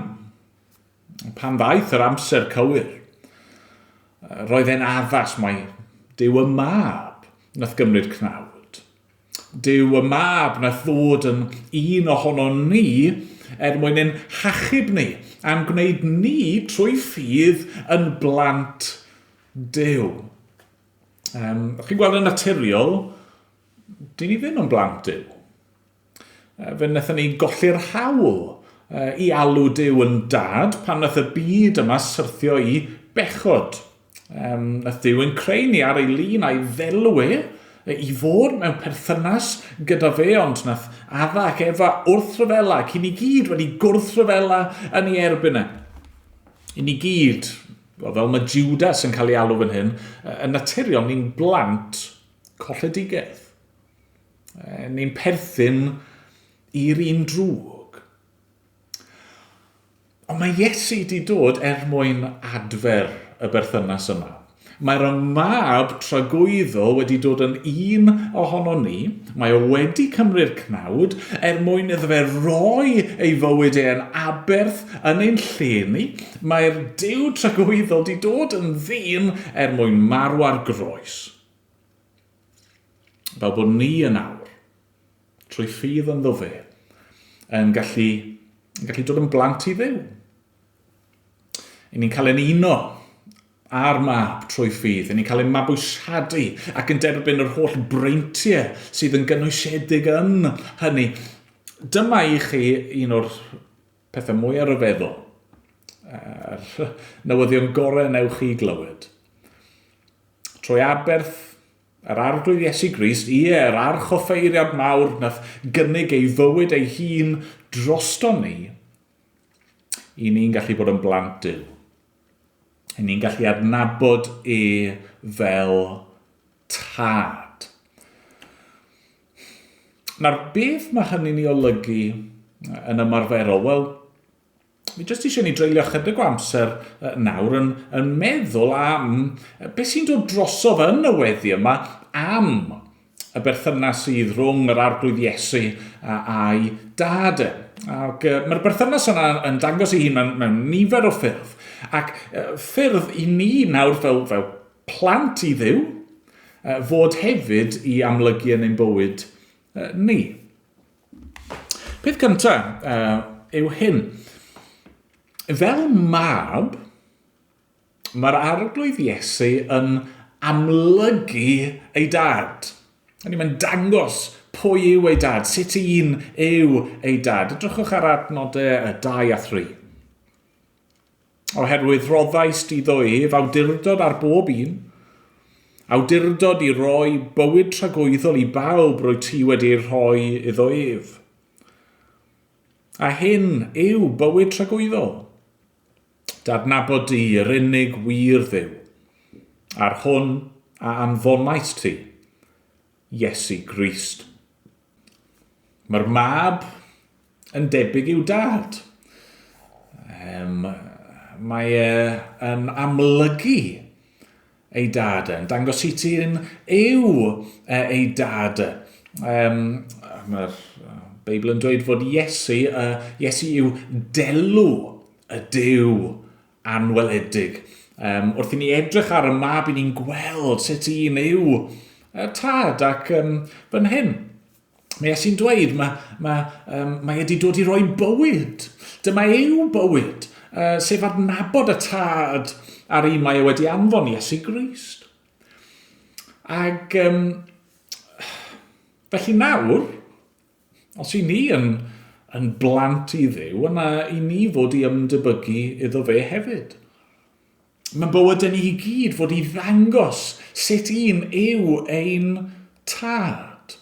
ddaeth yr amser cywir. Roedd e'n addas mai Duw y mab nath gymryd cnawd. Duw y mab nath ddod yn un ohono ni mwyn ein hachub ni am gwneud ni trwy ffydd yn blant Duw. Chi'n gweld yn naturiol, dyn ni ddim yn blant Duw. Fe wnaethon ni golli'r hawl i alw Duw yn dad pan nath y byd yma syrthio i bechod. Nath Duw yn creu ni ar ei lun a'i ddelwe i fod mewn perthynas gyda fe, ond nath Adda ac Efa wrthryfela, ac i ni gyd wedi gwrthryfela yn ei erbyn e. I ni gyd, fel mae Judas yn cael ei alw fan hyn, yn naturiol ni'n blant colledigaeth. Ni'n perthyn i'r un drwg. Ond mae Iesu wedi dod mwyn adfer y berthynas yma. Mae'r mab tragwyddol wedi dod yn un ohono ni. Mae o wedi cymryd cnawd mwyn iddo fe roi ei fywyd e'n aberth yn ein lle ni. Mae'r Duw tragwyddol wedi dod yn ddyn mwyn marw ar groes. Fel bod ni yn awr, trwy ffydd ynddo fe, yn gallu dod yn blant i Dduw. I ni'n cael ein uno a'r mab trwy ffydd, ni'n cael ein mabwysiadu ac yn derbyn yr holl breintiau sydd yn gynwysiedig yn hynny. Dyma i chi un o'r pethau mwyaf ryfeddol. Newyddion gorau newch chi glywed. Trwy aberth yr arglwydd Iesu Grist, yr archoffeiriad mawr nath gynnig ei fywyd ei hun drosto ni, i ni'n gallu bod yn blant Duw. I ni'n gallu adnabod fel tad. Nawr, beth mae hynny'n ei olygu yn ymarferol? Wel, mi jyst eisiau ni dreulio chydig o amser nawr yn meddwl am beth sy'n dod drosodd yn y weddi yma am y berthynas sydd rhwng yr arglwydd Iesu a'i dad. Ac mae'r berthynas yna yn dangos ei hun mewn nifer o ffyrdd. Ac ffyrdd i ni nawr fel plant i Dduw fod hefyd i amlygu yn ein bywyd ni. Peth cyntaf yw hyn. Fel mab, mae'r arglwydd Iesu yn amlygu ei dad. Hynny mae'n dangos pwy yw ei dad, sut un yw ei dad. Edrychwch ar adnodau 2 a 3. Oherwydd roddais iddo ef awdurdod ar bob un, awdurdod i roi bywyd tragwyddol i bawb roedd ti wedi rhoi iddo ef. A hyn yw bywyd tragwyddol. Dadnabod di yr unig wir dduw, ar hwn a anfonais ti, Iesu Grist. Mae'r mab yn debyg i'w dad. Mae yn amlygu ei dad yn dangos i ti'n yw ei dad. Mae'r Beibl yn dweud fod Iesu yw delw y Duw anweledig. Wrth i ni edrych ar y mab, i ni'n gweld sut un yw tad ac fan hyn. Mae Iesu'n dweud mae wedi dod i roi bywyd. Dyma yw bywyd, sef adnabod y tad ar un mae wedi anfon, Iesu Grist. Ac felly nawr, os i ni yn blant i ddiw, yna i ni fod i ymdebygu iddo fe hefyd. Mae bywyd yn i gyd fod i ddangos sut un yw ein tad.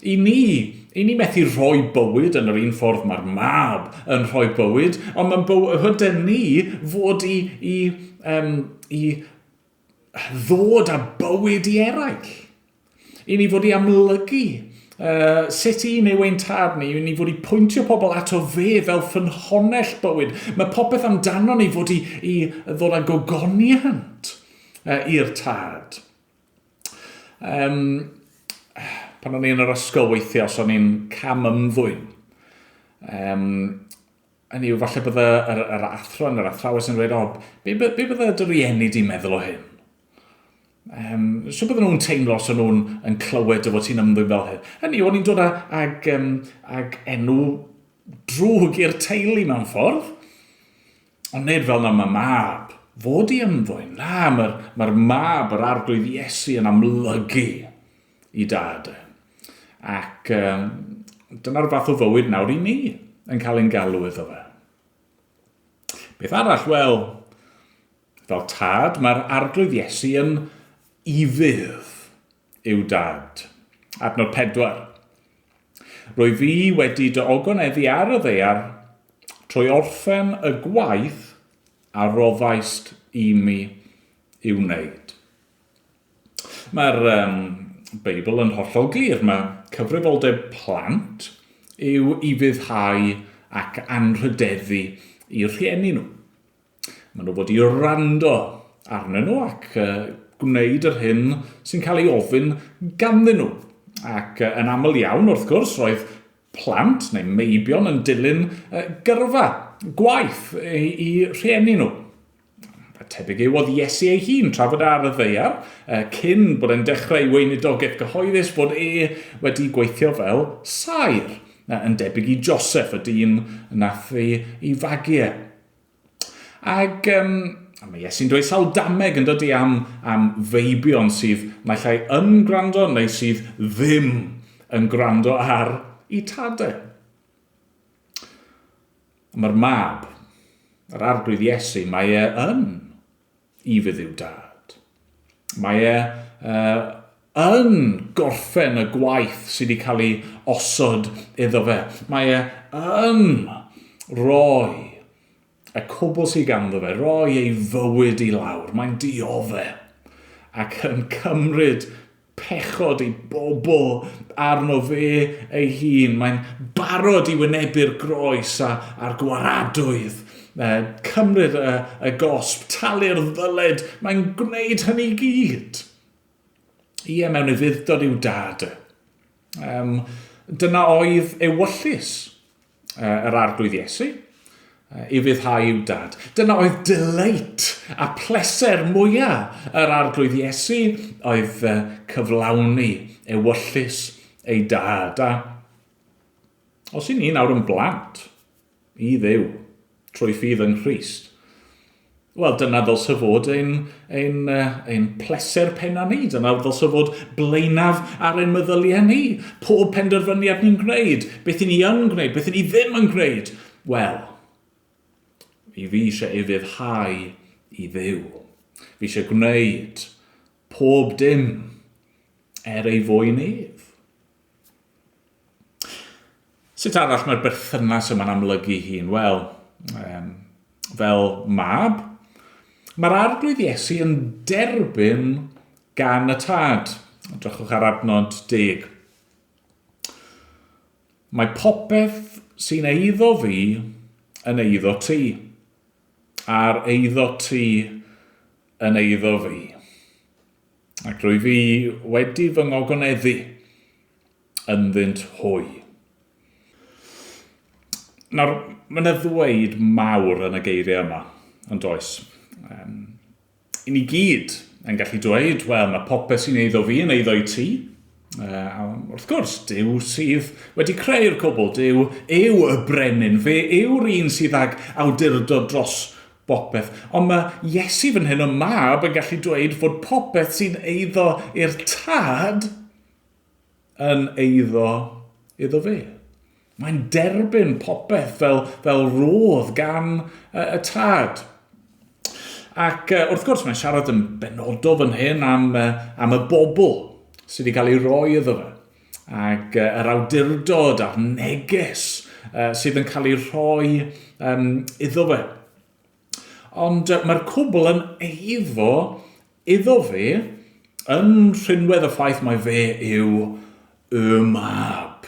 I ni methu rhoi bywyd yn yr un ffordd mae'r mab yn rhoi bywyd, ond mae'n bywyd yn ni fod i ddod â bywyd i eraill. I ni fod i amlygu sut un yw ein tad ni, i ni fod i pwyntio pobl ato fe fel ffynhonnell bywyd. Mae popeth amdano ni fod i ddod â gogoniant i'r tad. Pan o'n i yn yr ysgol weithio, os o'n i'n cam ymddwyn. Hynny yw, falle bydde yr athro yn yr athrawes yn dweud, be bydde dy rieni di meddwl o hyn? So bydde nhw'n teimlo os o'n nhw'n yn clywed o fod ti'n ymddwyn fel hyn. Hynny yw, o'n i'n dod ag enw drwg i'r teulu mewn ffordd. Ond nid fel na mae mab fod i ymddwyn. Na, mae'r mab, yr arglwydd Iesu yn amlygu i dad. Ac dyna'r fath o fywyd nawr i ni yn cael ein galw iddo fe. Beth arall? Wel, fel tad, mae'r arglwydd Iesu yn ifydd i'w dad. Adnod 4. Rwy fi wedi dy ogoneddu ar y ddaear trwy orffen y gwaith a roddaist i mi i'w wneud. Mae'r Beibl yn hollol glir. Mae cyfrifoldeb plant yw i fyddhau ac anrhydeddu i'r rhieni nhw. Maen nhw fod i wrando arnyn nhw ac gwneud yr hyn sy'n cael ei ofyn ganddyn nhw. Ac yn aml iawn, wrth gwrs, roedd plant neu meibion yn dilyn gyrfa, gwaith i rhieni nhw. Tebyg yw oedd Iesu ei hun trafod ar y ddaear, cyn bod e'n dechrau weinidogaeth gyhoeddus bod wedi gweithio fel saer, yn debyg i Joseph, y dyn nath ei fagiau. Ac mae Iesu'n dweud sawl dameg yn dod am feibion sydd naill ai yn gwrando neu sydd ddim yn gwrando ar eu tadau. Mae'r mab, yr arglwydd Iesu, mae yn ifydd i'w dad. Mae yn gorffen y gwaith sydd wedi cael ei osod iddo fe. Mae yn rhoi y cwbl sydd ganddo fe, rhoi ei fywyd i lawr. Mae'n diodde ac yn cymryd pechod i bobl arno fe ei hun. Mae'n barod i wynebu'r groes a'r gwaradwydd. Cymryd y gosb, talu'r ddyled, mae'n gwneud hynny gyd. Mewn ifuddod i'w dad. Dyna oedd ewyllus yr arglwydd Iesu, i fyddhau i'w dad. Dyna oedd delight a pleser mwyaf yr arglwydd Iesu, oedd cyflawni ewyllus ei dad. A os i ni nawr yn blant i ddiw, trwy ffydd yn Christ. Wel, dyna ddylse fod ein pleser penna ni. Dyna ddylse fod blaenaf ar ein meddyliau ni. Pob penderfyniad ni'n gwneud. Beth i ni yn gwneud, beth i ni ddim yn gwneud. Wel, i fi eisiau ufuddhau i ddiw. Fi eisiau gwneud pob dim ei fwy nef. Sut arall mae'r berthynas yma'n amlygu hun? Wel, fel mab, mae'r arglwydd Iesu yn derbyn gan y tad. Edrychwch ar adnod 10. Mae popeth sy'n eiddo fi yn eiddo ti, a'r eiddo ti yn eiddo fi. Ac rwy fi wedi fy ngogoneddu ynddynt hwy. Nawr, mae yna ddweud mawr yn y geiriau yma, yn does. I ni gyd yn gallu dweud, wel, mae popeth sy'n eiddo fi yn eiddo i ti. Wrth gwrs, Dyw sydd wedi creu'r cwbl, Dyw yw y brenin, fe yw'r un sydd ag awdurdod dros bopeth. Ond mae Iesu fan hyn y mab yn gallu dweud fod popeth sy'n eiddo i'r tad yn eiddo iddo fe. Mae'n derbyn popeth fel rodd gan y tad. Ac wrth gwrs mae'n siarad yn benodol fan hyn am y bobl sydd wedi cael ei roi iddo fe. Ac yr awdurdod a'r neges sydd yn cael ei roi iddo fe. Ond mae'r cwbl yn eiddo iddo fe yn rhinwedd y ffaith mae fe yw y mab.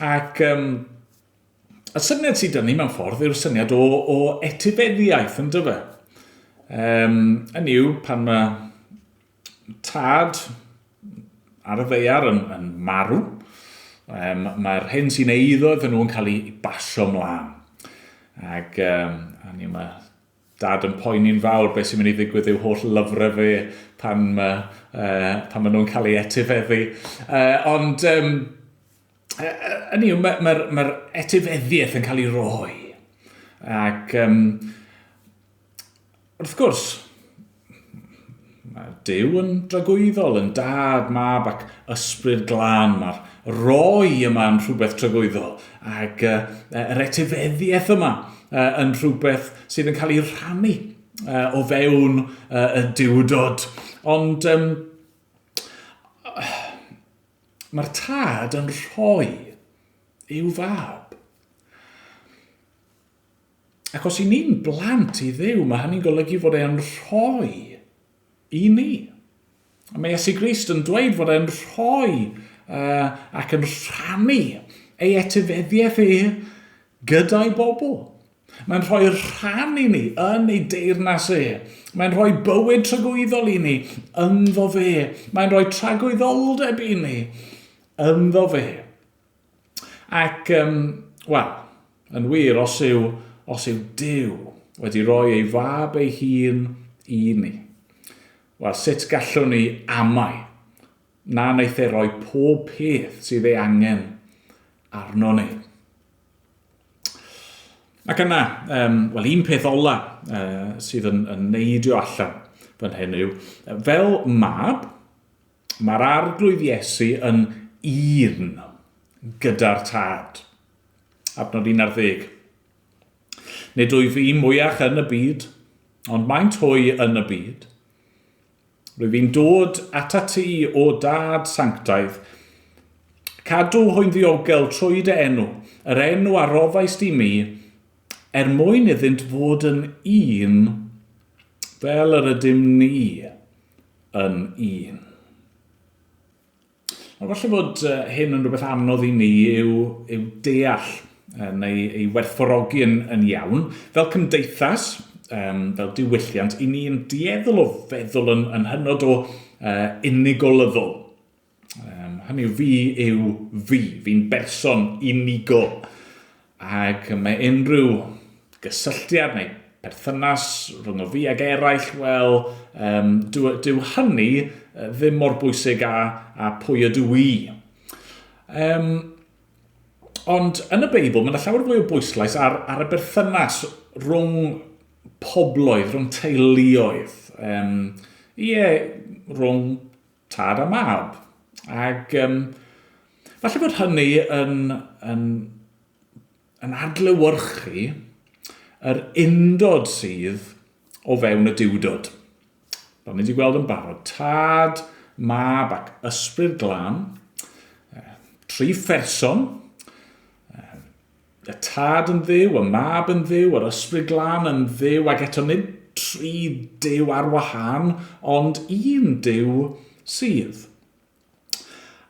Ac y syniad sydd dyn ni mewn ffordd yw'r syniad o etifeddiaeth yn dyfa. Yn yw pan mae tad ar y ddeiar yn marw, mae'r hyn sy'n eiddo iddyn nhw'n cael ei basio mlaen. Ac mae dad yn poeni'n fawr beth sy'n mynd i ddigwydd i'w holl lyfrau fe pan maen nhw'n cael ei etifeddu. Ond mae'r etifeddiaeth yn cael ei roi. Ac wrth gwrs, mae Dyw yn dragwyddol, yn dad, mab ac ysbryd glân. Mae'r roi yma yn rhywbeth dragwyddol. Ac yr etifeddiaeth yma yn rhywbeth sydd yn cael ei rhannu o fewn y diwdod. Ond mae'r tad yn rhoi i'w fab. Ac os i ni'n blant i Dduw, mae hynny'n golygu fod e'n rhoi i ni. Mae Iesu Grist yn dweud fod e'n rhoi ac yn rhannu ei etifeddiaeth gyda'i bobl. Mae'n rhoi rhan i ni yn ei deyrnas Mae'n rhoi bywyd tragwyddol i ni ynddo fe. Mae'n rhoi tragwyddoldeb i ni ynddo fe. Ac, wel, yn wir, os yw Dyw wedi rhoi ei fab ei hun i ni, wel, sut gallwn ni amau na wneith ei roi pob peth sydd ei angen arno ni. Ac yna, wel, un peth ola sydd yn neidio allan fan hyn yw, fel mab, mae'r arglwydd Iesu yn un gyda'r tad. Adnod 11. Nid wyf fi mwyach yn y byd, ond maent hwy yn y byd. Rwyf fi'n dod ata ti o dad sanctaidd, cadw hwy'n ddiogel trwy dy enw, yr enw a rofaist i mi, mwyn iddynt fod yn un, fel yr ydym ni yn un. Falle bod hyn yn rhywbeth anodd i ni yw deall neu ei werthfawrogi yn iawn. Fel cymdeithas, fel diwylliant, i ni'n dueddol o feddwl yn hynod o unigolyddol. Hynny yw fi'n berson unigol. Ac mae unrhyw gysylltiad neu perthynas rhwng o fi ag eraill, wel, dyw hynny ddim mor bwysig a pwy ydw i. Ond yn y Beibl, mae'n llawer fwy o bwyslais ar y berthynas rhwng pobloedd, rhwng teuluoedd. Rhwng tad a mab. Ac falle bod hynny yn adlewyrchu yr undod sydd o fewn y diwdod. Fel ni wedi gweld yn barod, tad, mab ac ysbryd glân, tri pherson, y tad yn dduw, y mab yn dduw, yr ysbryd glân yn dduw, ac eto nid tri diw ar wahân, ond un diw sydd.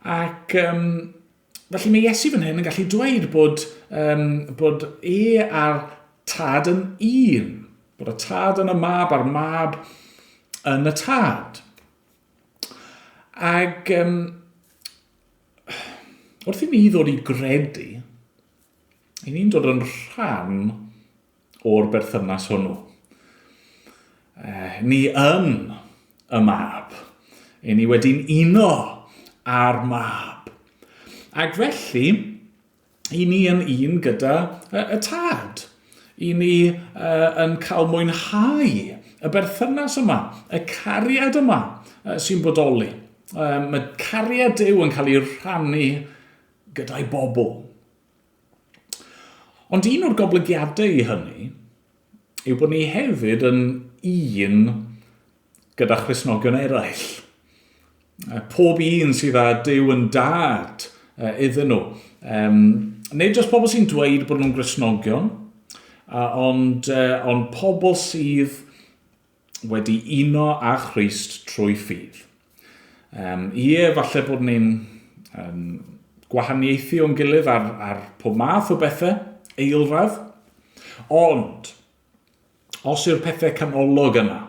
Ac felly mae Iesu fan hyn yn gallu dweud bod a'r tad yn un, bod y tad yn y mab a'r mab yn y tad. Ac wrth i ni ddod i gredu, i ni'n dod yn rhan o'r berthynas hwnnw. Ni yn y mab. Ni wedi'n uno â'r mab. Ac felly, i ni yn un gyda y tad. I ni yn cael mwynhau y berthynas yma, y cariad yma sy'n bodoli. Mae cariad Duw yn cael ei rhannu gyda'i bobl. Ond un o'r goblygiadau i hynny yw bod ni hefyd yn un gyda Christnogion eraill. Pob un sydd â Duw yn dad iddyn nhw. Nid jyst pobl sy'n dweud bod nhw'n Gristnogion, ond pobl sydd wedi uno â Christ trwy ffydd. Falle bod ni'n gwahaniaethu o'n gilydd ar pob math o bethau, eilradd, ond os yw'r pethau canolog yna,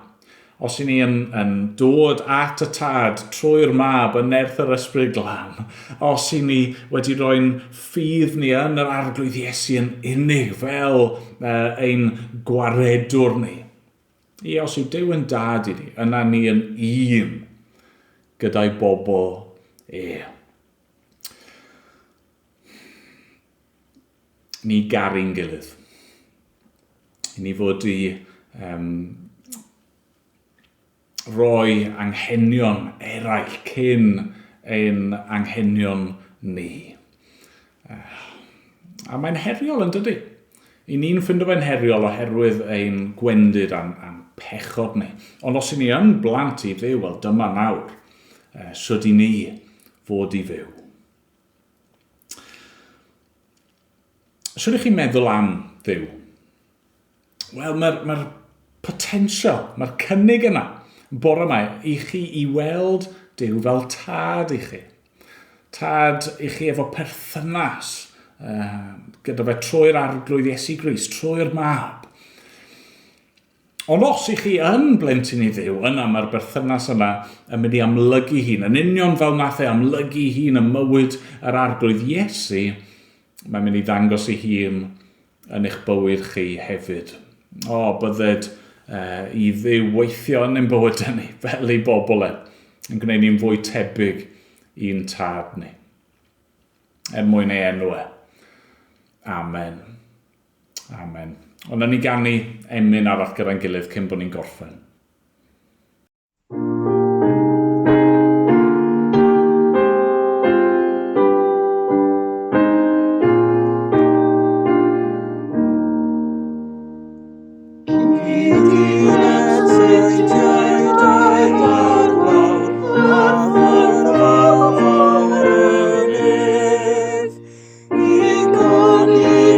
os i ni yn dod at y tad trwy'r mab yn nerth yr ysbryd glân, os i ni wedi rhoi'n ffydd ni yn yr arglwydd Iesu yn unig fel ein gwaredwr ni. Os yw Duw yn dad i ni, yna ni yn un gyda'i bobl Ni garu'n gilydd. I ni fod i roi anghenion eraill cyn ein anghenion ni. A mae'n heriol yn dydy. I ni'n ffindo fe'n heriol oherwydd ein gwendid a'n pechod ni. Ond os i ni yn blant i Dduw, wel dyma nawr, syd i ni fod i fyw. Swn chi'n meddwl am Dduw? Wel, mae'r potensial, mae'r cynnig yna, bore yma, i chi i weld Duw fel tad i chi. Tad i chi efo perthynas gyda fe trwy'r arglwydd Iesu Grist, trwy'r mab. Ond os i chi yn blentyn i Dduw, yna mae'r berthynas yna yn mynd i amlygu hun, yn union fel nath e amlygu hun y mywyd yr arglwydd Iesu, mae'n mynd i ddangos ei hun yn eich bywyd chi hefyd. Bydded i Dduw weithio yn ein bywydau ni, fel ei bobl yn gwneud ni'n fwy tebyg i'n tad ni. Mwyn ei enw e. Amen. Amen. Ond ni ganu emyn arall gyda'n gilydd cyn bod ni'n gorffen.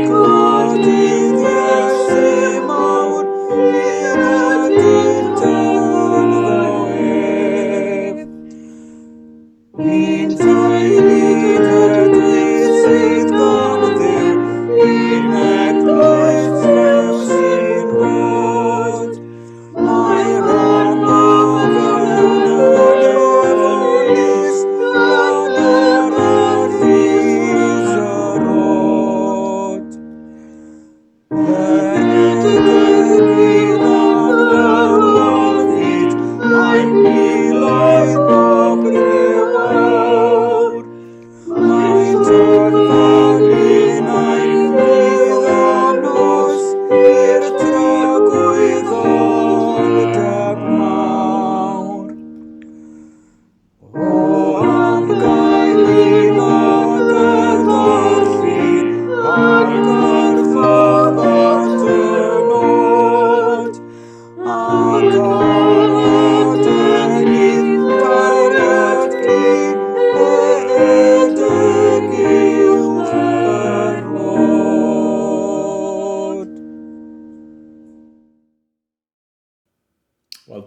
Glod i Iesu mawr, i'r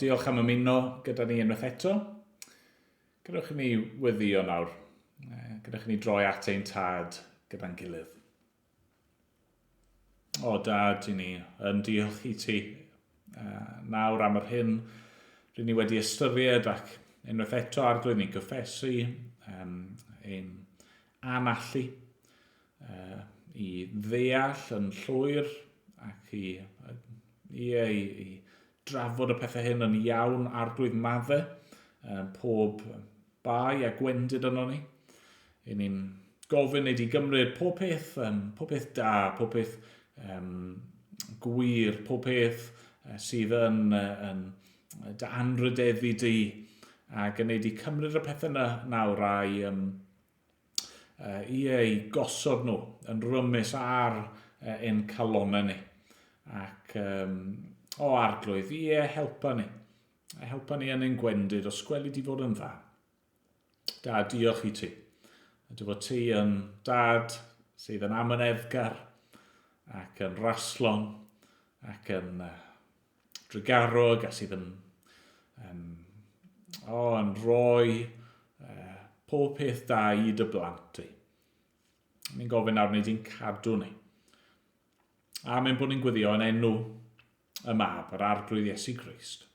diolch am ymuno gyda ni unwaith eto. Gadewch i ni weddio nawr. Gadewch i ni droi at ein tad gyda'n gilydd. O dad, i ni yn diolch i ti nawr am yr hyn rydyn ni wedi ystyried ac unwaith eto arglwydd ni'n gyffesu ein anallu i ddeall yn llwyr ac i drafod y pethau hyn yn iawn arglwydd maddau pob bai a gwendid yno ni. I ni'n gofyn i di gymryd pob peth da, pob peth gwir, pob peth sydd yn dy anrydeddu di a gwneud i cymryd y pethau nawr i ei gosod nhw yn rymus ar ein calonau ni. Ac o arglwydd, helpa ni. Helpa ni yn ein gwendid os gweli di fod yn dda. Dad, diolch i ti. Dy fod ti yn dad sydd yn amyneddgar ac yn raslon ac yn drigarog a sydd yn rhoi pob peth da i dy blant ti. Ni'n gofyn nawr wneud i'n cadw ni. A mae'n bod ni'n gweddio yn enw y mab yr arglwydd Iesu Grist.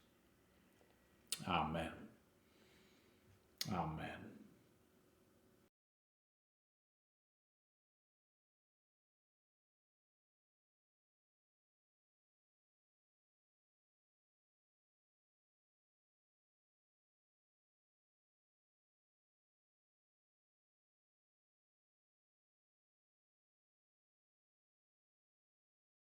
Amen. Amen.